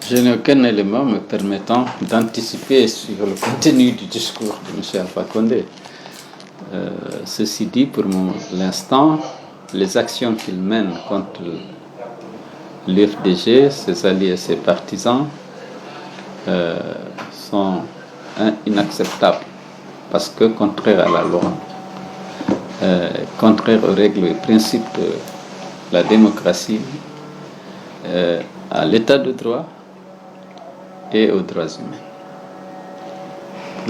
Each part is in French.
Je n'ai aucun élément me permettant d'anticiper sur le contenu du discours de M. Alpha Condé. Ceci dit, pour l'instant, les actions qu'il mène contre l'UFDG, ses alliés et ses partisans sont inacceptables parce que contraires à la loi, contraires aux règles et principes de la démocratie, à l'état de droit et aux droits humains.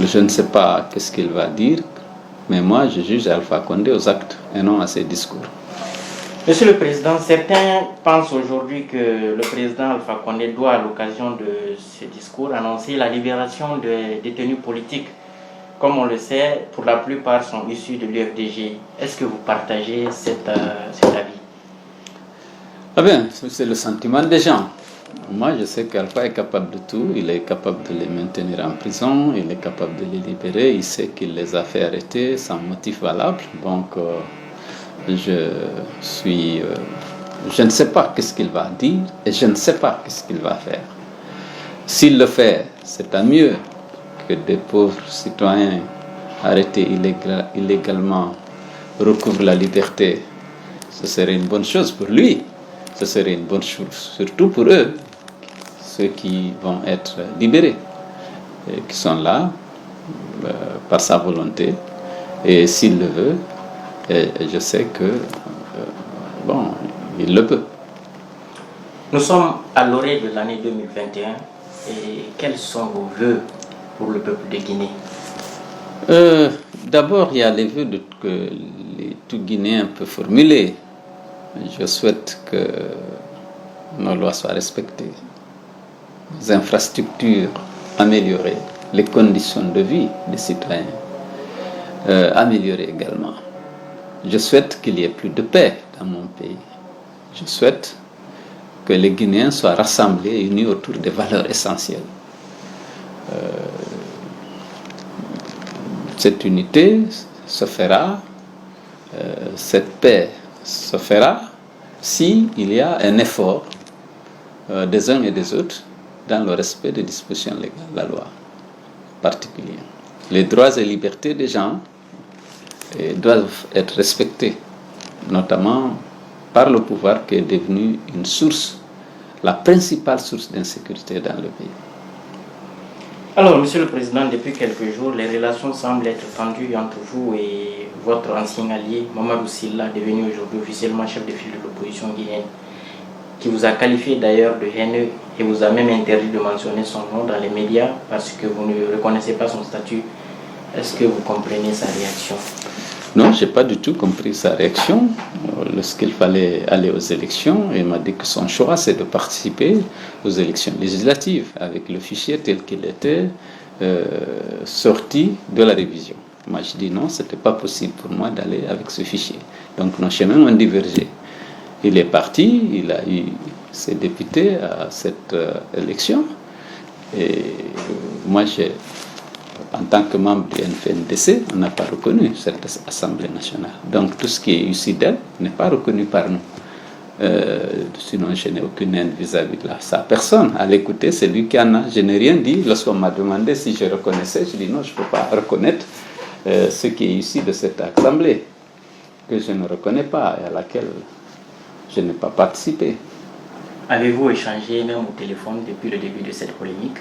Je ne sais pas qu'est-ce qu'il va dire, mais moi je juge Alpha Condé aux actes et non à ses discours. Monsieur le Président, certains pensent aujourd'hui que le président Alpha Condé doit, à l'occasion de ce discours, annoncer la libération des détenus politiques. Comme on le sait, pour la plupart sont issus de l'UFDG. Est-ce que vous partagez cet avis? Ah bien, c'est le sentiment des gens. Moi, je sais qu'Alpha est capable de tout. Il est capable de les maintenir en prison, il est capable de les libérer. Il sait qu'il les a fait arrêter sans motif valable. Donc, je ne sais pas qu'est-ce qu'il va dire et je ne sais pas qu'est-ce qu'il va faire. S'il le fait, c'est tant mieux que des pauvres citoyens arrêtés illégalement recouvrent la liberté. Ce serait une bonne chose pour lui. Ce serait une bonne chose, surtout pour eux, ceux qui vont être libérés, et qui sont là par sa volonté. Et s'il le veut, et je sais que, il le peut. Nous sommes à l'orée de l'année 2021. Et quels sont vos vœux pour le peuple de Guinée? D'abord, il y a les vœux que tout Guinéen peut formuler. Je souhaite que nos lois soient respectées, les infrastructures améliorées, les conditions de vie des citoyens améliorées également. Je souhaite qu'il y ait plus de paix dans mon pays. Je souhaite que les Guinéens soient rassemblés et unis autour des valeurs essentielles. Cette unité se fera, cette paix se fera si il y a un effort des uns et des autres dans le respect des dispositions légales de la loi en particulier. Les droits et libertés des gens doivent être respectés, notamment par le pouvoir qui est devenu une source, la principale source d'insécurité dans le pays. Alors, Monsieur le Président, depuis quelques jours, les relations semblent être tendues entre vous et votre ancien allié, Mamadou Sylla, devenu aujourd'hui officiellement chef de file de l'opposition guinéenne, qui vous a qualifié d'ailleurs de haineux et vous a même interdit de mentionner son nom dans les médias parce que vous ne reconnaissez pas son statut. Est-ce que vous comprenez sa réaction? Non, je n'ai pas du tout compris sa réaction. Lorsqu'il fallait aller aux élections, il m'a dit que son choix, c'est de participer aux élections législatives avec le fichier tel qu'il était sorti de la révision. Moi, je dis non, ce n'était pas possible pour moi d'aller avec ce fichier. Donc, nos chemins ont divergé. Il est parti, il a eu ses députés à cette élection. Et moi, en tant que membre du NFNDC, on n'a pas reconnu cette Assemblée nationale. Donc tout ce qui est issu d'elle n'est pas reconnu par nous. Sinon, je n'ai aucune haine vis-à-vis de sa personne. À l'écouter, c'est lui qui en a. Je n'ai rien dit. Lorsqu'on m'a demandé si je reconnaissais, je dis non, je ne peux pas reconnaître ce qui est issu de cette Assemblée, que je ne reconnais pas et à laquelle je n'ai pas participé. Avez-vous échangé même au téléphone depuis le début de cette polémique?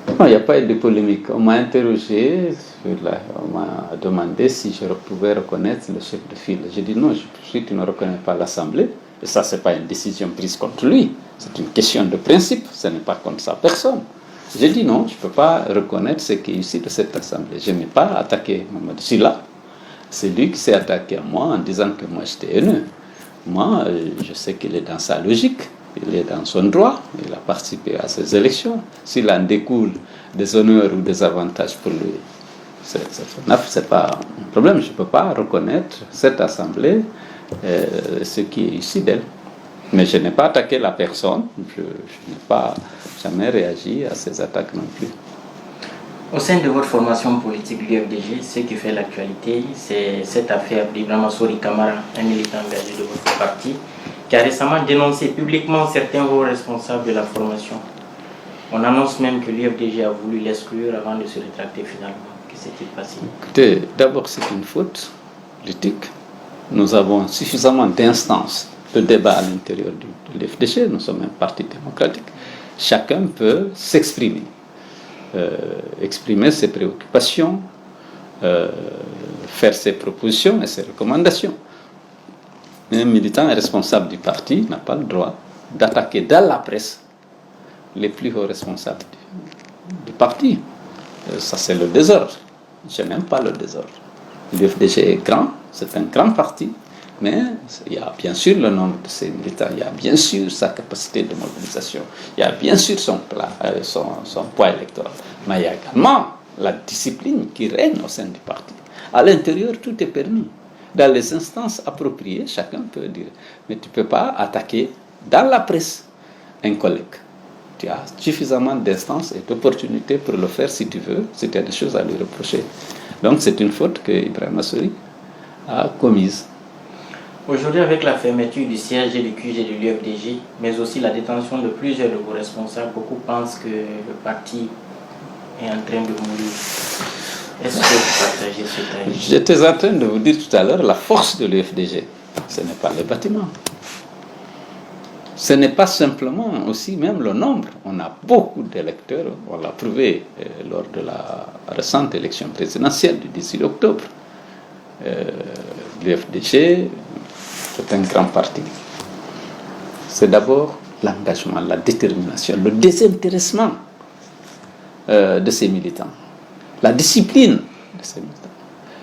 Non, il n'y a pas eu de polémique. On m'a interrogé, on m'a demandé si je pouvais reconnaître le chef de file. J'ai dit non, si tu ne reconnais pas l'Assemblée, et ça, ce n'est pas une décision prise contre lui, c'est une question de principe, ce n'est pas contre sa personne. J'ai dit non, je ne peux pas reconnaître ce qui est ici de cette Assemblée. Je n'ai pas attaqué Mamadou Sylla. C'est lui qui s'est attaqué à moi en disant que moi j'étais haineux. Moi, je sais qu'il est dans sa logique. Il est dans son droit, il a participé à ces élections. S'il en découle des honneurs ou des avantages pour lui, c'est pas un problème. Je ne peux pas reconnaître cette Assemblée, ce qui est ici d'elle. Mais je n'ai pas attaqué la personne, je n'ai pas jamais réagi à ces attaques non plus. Au sein de votre formation politique, l'UFDG, ce qui fait l'actualité, c'est cette affaire d'Ibrahima Sori Kamara, un militant engagé de votre parti, qui a récemment dénoncé publiquement certains hauts responsables de la formation. On annonce même que l'UFDG a voulu l'exclure avant de se rétracter finalement. Que s'est-il passé? Écoutez, d'abord c'est une faute politique. Nous avons suffisamment d'instances de débat à l'intérieur de l'UFDG. Nous sommes un parti démocratique. Chacun peut s'exprimer, exprimer ses préoccupations, faire ses propositions et ses recommandations. Un militant responsable du parti n'a pas le droit d'attaquer dans la presse les plus hauts responsables du parti. Ça, c'est le désordre. Je n'aime pas le désordre. L'UFDG est grand, c'est un grand parti, mais il y a bien sûr le nombre de ses militants, il y a bien sûr sa capacité de mobilisation, il y a bien sûr son poids électoral, mais il y a également la discipline qui règne au sein du parti. À l'intérieur, tout est permis. Dans les instances appropriées, chacun peut dire. Mais tu ne peux pas attaquer dans la presse un collègue. Tu as suffisamment d'instances et d'opportunités pour le faire si tu veux, si tu as des choses à lui reprocher. Donc c'est une faute que Ibrahima Sory a commise. Aujourd'hui, avec la fermeture du siège et du QG de l'UFDG, mais aussi la détention de plusieurs de vos responsables, beaucoup pensent que le parti est en train de mourir. Est-ce que vous partagez cet avis? J'étais en train de vous dire tout à l'heure, la force de l'UFDG, ce n'est pas les bâtiments. Ce n'est pas simplement aussi même le nombre. On a beaucoup d'électeurs, on l'a prouvé lors de la récente élection présidentielle du 18 octobre. L'UFDG est un grand parti. C'est d'abord l'engagement, la détermination, le désintéressement de ces militants, la discipline de ces militants,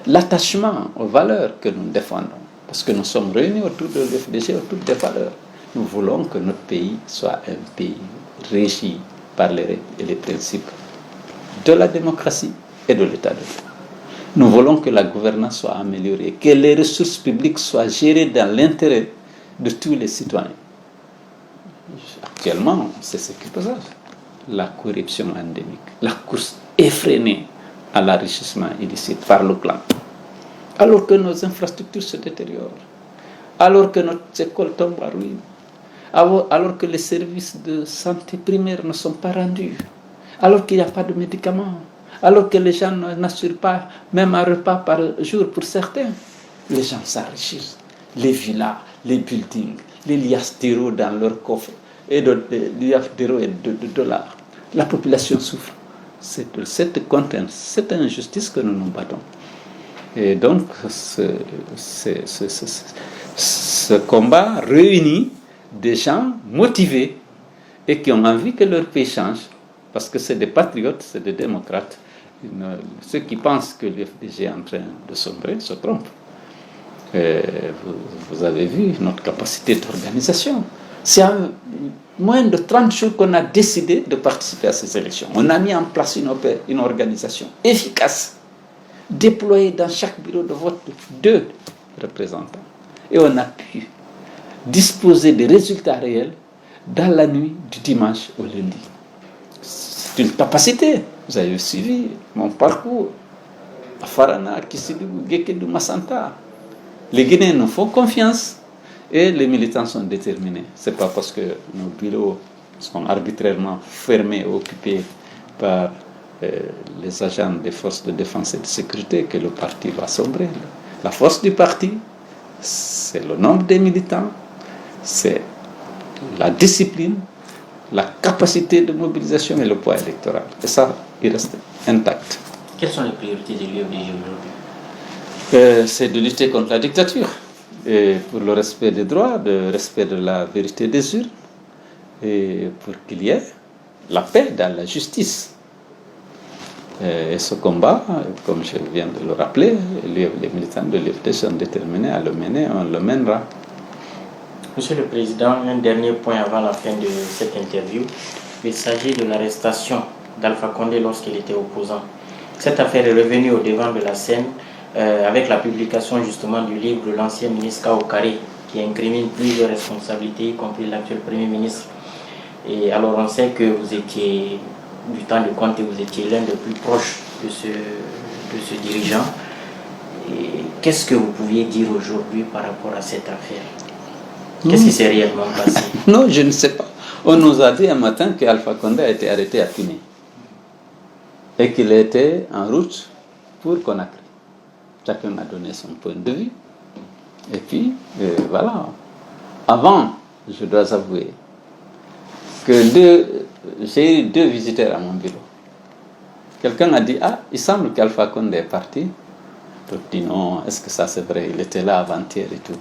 l'attachement aux valeurs que nous défendons. Parce que nous sommes réunis autour de l'UFDG, autour des valeurs. Nous voulons que notre pays soit un pays régi par les règles et les principes de la démocratie et de l'état de droit. Nous voulons que la gouvernance soit améliorée, que les ressources publiques soient gérées dans l'intérêt de tous les citoyens. Actuellement, c'est ce qui passe. La corruption endémique, la course effrénée à l'enrichissement illicite par le clan. Alors que nos infrastructures se détériorent, alors que notre école tombe à ruine, alors que les services de santé primaire ne sont pas rendus, alors qu'il n'y a pas de médicaments, alors que les gens n'assurent pas même un repas par jour pour certains. Les gens s'enrichissent. Les villas, les buildings, les liasses d'euros dans leurs coffres, et de dollars. La population souffre. C'est de cette contrainte, cette injustice que nous nous battons. Et donc, ce combat réunit des gens motivés et qui ont envie que leur pays change, parce que c'est des patriotes, c'est des démocrates. Ceux qui pensent que l'UFDG est en train de sombrer se trompent. Vous avez vu notre capacité d'organisation. C'est en moins de 30 jours qu'on a décidé de participer à ces élections. On a mis en place une organisation efficace, déployée dans chaque bureau de vote 2 représentants. Et on a pu disposer des résultats réels dans la nuit du dimanche au lundi. C'est une capacité. Vous avez suivi mon parcours à Farana, Kissidou, Gekedou, Massanta. Les Guinéens nous font confiance et les militants sont déterminés. Ce n'est pas parce que nos bureaux sont arbitrairement fermés, occupés par les agents des forces de défense et de sécurité que le parti va sombrer. La force du parti, c'est le nombre des militants, c'est la discipline, la capacité de mobilisation et le poids électoral. Et ça, il reste intact. Quelles sont les priorités de l'UFDG aujourd'hui? C'est de lutter contre la dictature, et pour le respect des droits, le respect de la vérité des urnes, et pour qu'il y ait la paix dans la justice. Et ce combat, comme je viens de le rappeler, les militants de l'UFDG sont déterminés à le mener, on le mènera. Monsieur le Président, un dernier point avant la fin de cette interview. Il s'agit de l'arrestation d'Alpha Condé lorsqu'il était opposant. Cette affaire est revenue au devant de la scène avec la publication justement du livre de l'ancien ministre Kao Karé qui incrimine plusieurs responsabilités, y compris l'actuel Premier ministre. Et alors on sait que vous étiez, du temps de Conté, vous étiez l'un des plus proches de ce dirigeant. Qu'est-ce que vous pouviez dire aujourd'hui par rapport à cette affaire? Qu'est-ce qui s'est réellement passé? Non, je ne sais pas. On nous a dit un matin qu'Alpha Condé a été arrêté à Tunis et qu'il était en route pour Conakry. Chacun a donné son point de vue. Et puis, voilà. Avant, je dois avouer que j'ai eu 2 visiteurs à mon bureau. Quelqu'un a dit, il semble qu'Alpha Condé est parti. D'autres dit non, est-ce que ça c'est vrai? Il était là avant-hier et tout.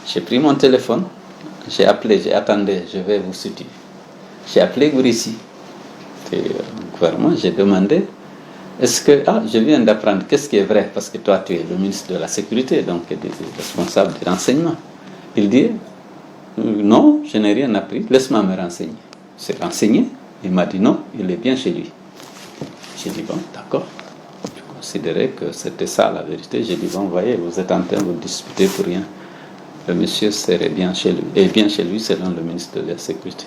J'ai pris mon téléphone, j'ai appelé, j'ai attendu, je vais vous situer. J'ai appelé Gourissi. Et au gouvernement, j'ai demandé, est-ce que, je viens d'apprendre, qu'est-ce qui est vrai? Parce que toi, tu es le ministre de la Sécurité, donc responsable des renseignements. Il dit, non, je n'ai rien appris, laisse-moi me renseigner. C'est renseigné, il m'a dit non, il est bien chez lui. J'ai dit, bon, d'accord. Je considérais que c'était ça la vérité. J'ai dit, bon, voyez, vous êtes en train de vous disputer pour rien. Le monsieur serait bien chez lui, et bien chez lui selon le ministre de la Sécurité.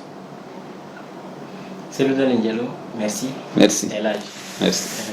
Cellou Dalein Diallo, merci. Merci. Et là, merci.